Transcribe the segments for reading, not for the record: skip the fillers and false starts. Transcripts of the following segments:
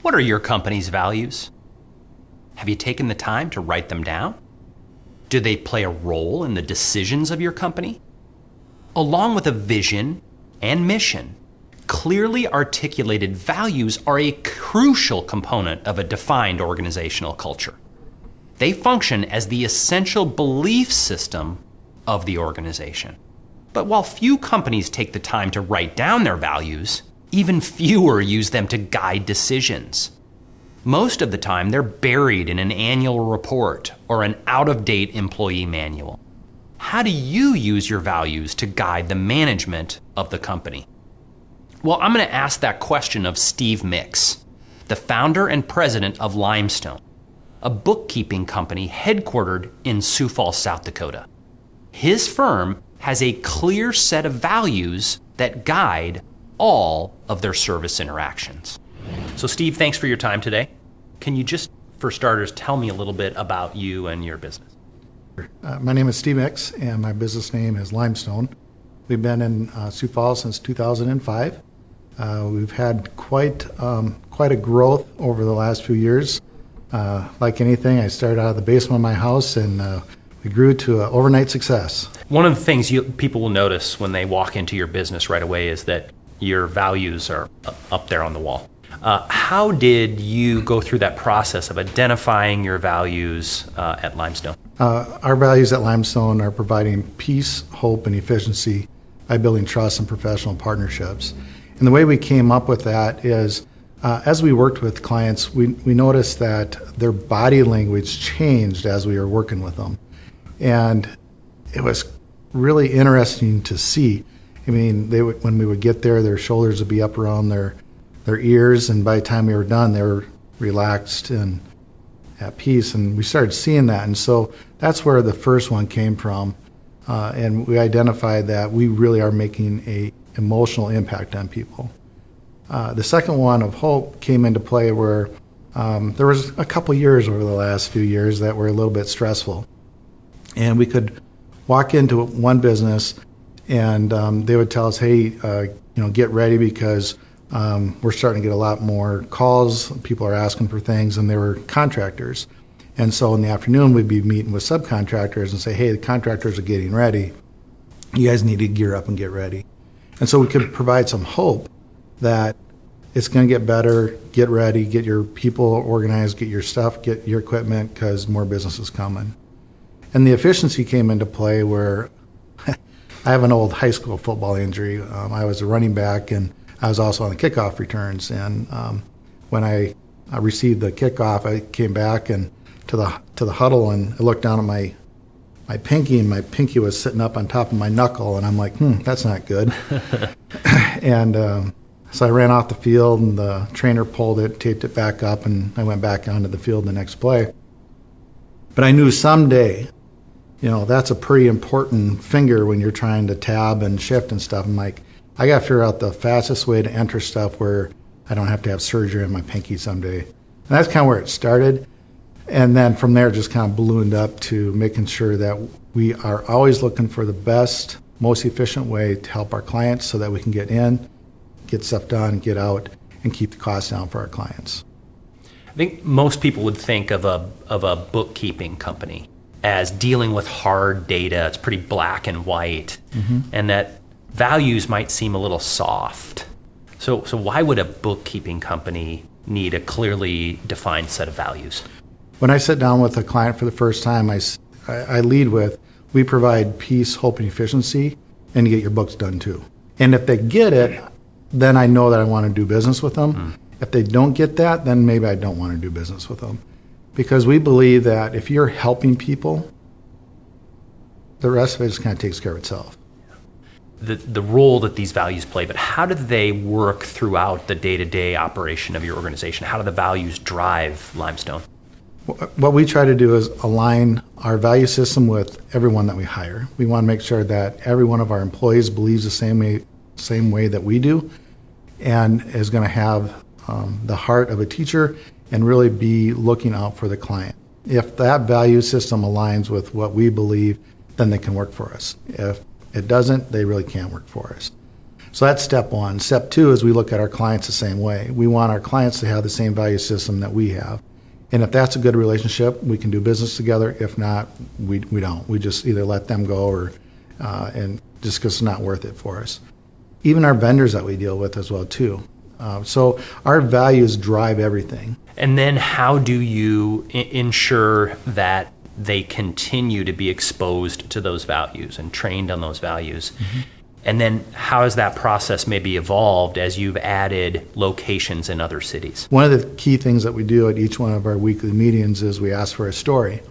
What are your company's values? Have you taken the time to write them down? Do they play a role in the decisions of your company? Along with a vision and mission, clearly articulated values are a crucial component of a defined organizational culture. They function as the essential belief system of the organization. But while few companies take the time to write down their values, even fewer use them to guide decisions. Most of the time, they're buried in an annual report or an out-of-date employee manual. How do you use your values to guide the management of the company? Well, I'm going to ask that question of Steve Mix, the founder and president of Limestone, a bookkeeping company headquartered in Sioux Falls, South Dakota. His firm has a clear set of values that guide all of their service interactions. So Steve, thanks for your time today. Can you just, for starters, tell me a little bit about you and your business? My name is Steve Mix, and my business name is Limestone. We've been in Sioux Falls since 2005. We've had quite a growth over the last few years. Like anything, I started out of the basement of my house, and we grew to an overnight success. One of the things people will notice when they walk into your business right away is that your values are up there on the wall. How did you go through that process of identifying your values at Limestone? Our values at Limestone are providing peace, hope, and efficiency by building trust and professional partnerships. And the way we came up with that is, as we worked with clients, we noticed that their body language changed as we were working with them. And it was really interesting to see. I mean, when we would get there, their shoulders would be up around their ears, and by the time we were done, they were relaxed and at peace, and we started seeing that. And so that's where the first one came from, and we identified that we really are making a emotional impact on people. The second one of hope came into play where there was a couple years over the last few years that were a little bit stressful, and we could walk into one business and they would tell us, hey, get ready because we're starting to get a lot more calls. People are asking for things, and they were contractors. And so in the afternoon, we'd be meeting with subcontractors and say, hey, the contractors are getting ready. You guys need to gear up and get ready. And so we could provide some hope that it's going to get better, get ready, get your people organized, get your stuff, get your equipment, because more business is coming. And the efficiency came into play where I have an old high school football injury. I was a running back, and I was also on the kickoff returns. And when I received the kickoff, I came back and to the huddle, and I looked down at my pinky, and my pinky was sitting up on top of my knuckle, and I'm like, that's not good. And so I ran off the field, and the trainer pulled it, taped it back up, and I went back onto the field the next play. But I knew someday, that's a pretty important finger when you're trying to tab and shift and stuff. I'm like, I got to figure out the fastest way to enter stuff where I don't have to have surgery on my pinky someday. And that's kind of where it started. And then from there, it just kind of ballooned up to making sure that we are always looking for the best, most efficient way to help our clients so that we can get in, get stuff done, get out, and keep the costs down for our clients. I think most people would think of a bookkeeping company as dealing with hard data. It's pretty black and white, and that values might seem a little soft. So why would a bookkeeping company need a clearly defined set of values? When I sit down with a client for the first time, I lead with, we provide peace, hope, and efficiency, and you get your books done too. And if they get it, then I know that I want to do business with them. If they don't get that, then maybe I don't want to do business with them. Because we believe that if you're helping people, the rest of it just kind of takes care of itself. The role that these values play, but how do they work throughout the day-to-day operation of your organization? How do the values drive Limestone? What we try to do is align our value system with everyone that we hire. We want to make sure that every one of our employees believes the same way that we do, and is going to have the heart of a teacher and really be looking out for the client. If that value system aligns with what we believe, then they can work for us. If it doesn't, they really can't work for us. So that's step one. Step two is we look at our clients the same way. We want our clients to have the same value system that we have. And if that's a good relationship, we can do business together. If not, we don't. We just either let them go or and just because it's not worth it for us. Even our vendors that we deal with as well too. So our values drive everything. And then how do you ensure that they continue to be exposed to those values and trained on those values? Mm-hmm. And then how has that process maybe evolved as you've added locations in other cities? One of the key things that we do at each one of our weekly meetings is we ask for a story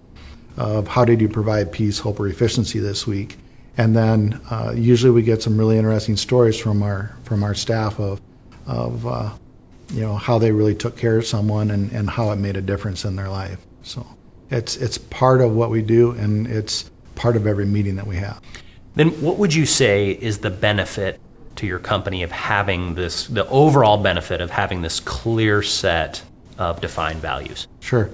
of how did you provide peace, hope, or efficiency this week. And then usually we get some really interesting stories from our staff of how they really took care of someone and how it made a difference in their life. So it's part of what we do, and it's part of every meeting that we have. Then what would you say is the benefit to your company of having this, the overall benefit of having this clear set of defined values? Sure.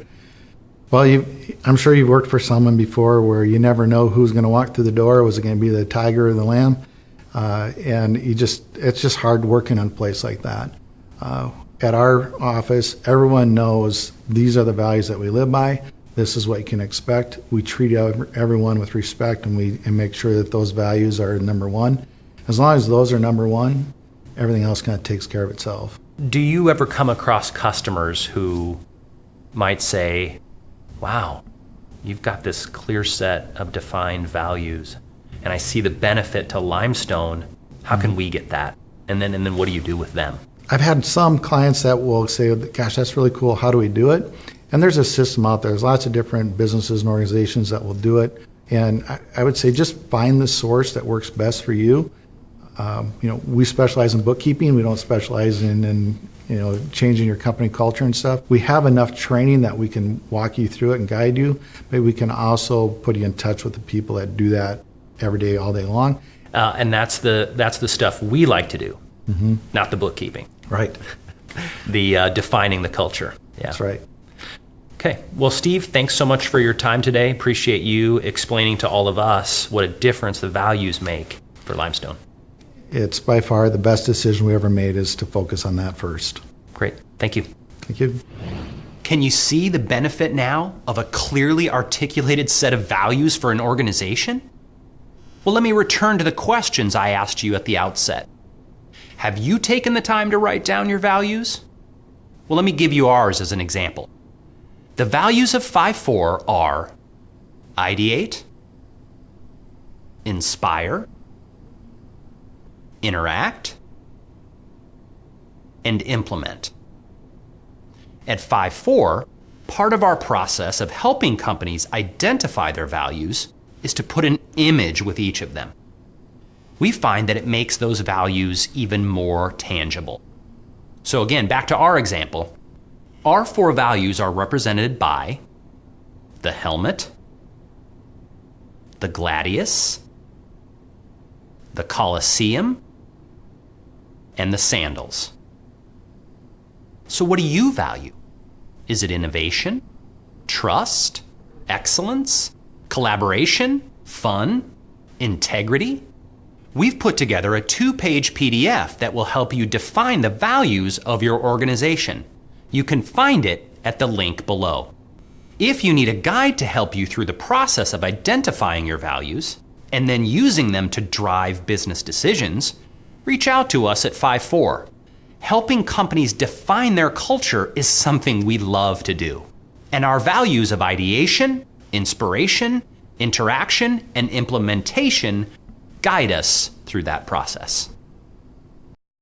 Well, I'm sure you've worked for someone before where you never know who's going to walk through the door. Was it going to be the tiger or the lamb? And it's just hard working on a place like that. At our office, everyone knows these are the values that we live by. This is what you can expect. We treat everyone with respect, and make sure that those values are number one. As long as those are number one, everything else kind of takes care of itself. Do you ever come across customers who might say, wow, you've got this clear set of defined values, and I see the benefit to Limestone. How can we get that? And then what do you do with them? I've had some clients that will say, gosh, that's really cool. How do we do it? And there's a system out there. There's lots of different businesses and organizations that will do it. And I would say just find the source that works best for you. We specialize in bookkeeping. We don't specialize in changing your company culture and stuff. We have enough training that we can walk you through it and guide you, but we can also put you in touch with the people that do that every day, all day long. And that's the stuff we like to do, mm-hmm. Not the bookkeeping. Right. The defining the culture. Yeah. That's right. Okay. Well, Steve, thanks so much for your time today. Appreciate you explaining to all of us what a difference the values make for Limestone. It's by far the best decision we ever made is to focus on that first. Great. Thank you. Thank you. Can you see the benefit now of a clearly articulated set of values for an organization? Well, let me return to the questions I asked you at the outset. Have you taken the time to write down your values? Well, let me give you ours as an example. The values of 5-4 are ideate, inspire, interact, and implement. At 5-4, part of our process of helping companies identify their values is to put an image with each of them. We find that it makes those values even more tangible. So again, back to our example, our 4 values are represented by the helmet, the gladius, the Colosseum, and the sandals. So what do you value? Is it innovation, trust, excellence, collaboration, fun, integrity? We've put together a 2-page PDF that will help you define the values of your organization. You can find it at the link below. If you need a guide to help you through the process of identifying your values and then using them to drive business decisions, reach out to us at 5-4. Helping companies define their culture is something we love to do. And our values of ideation, inspiration, interaction, and implementation guide us through that process.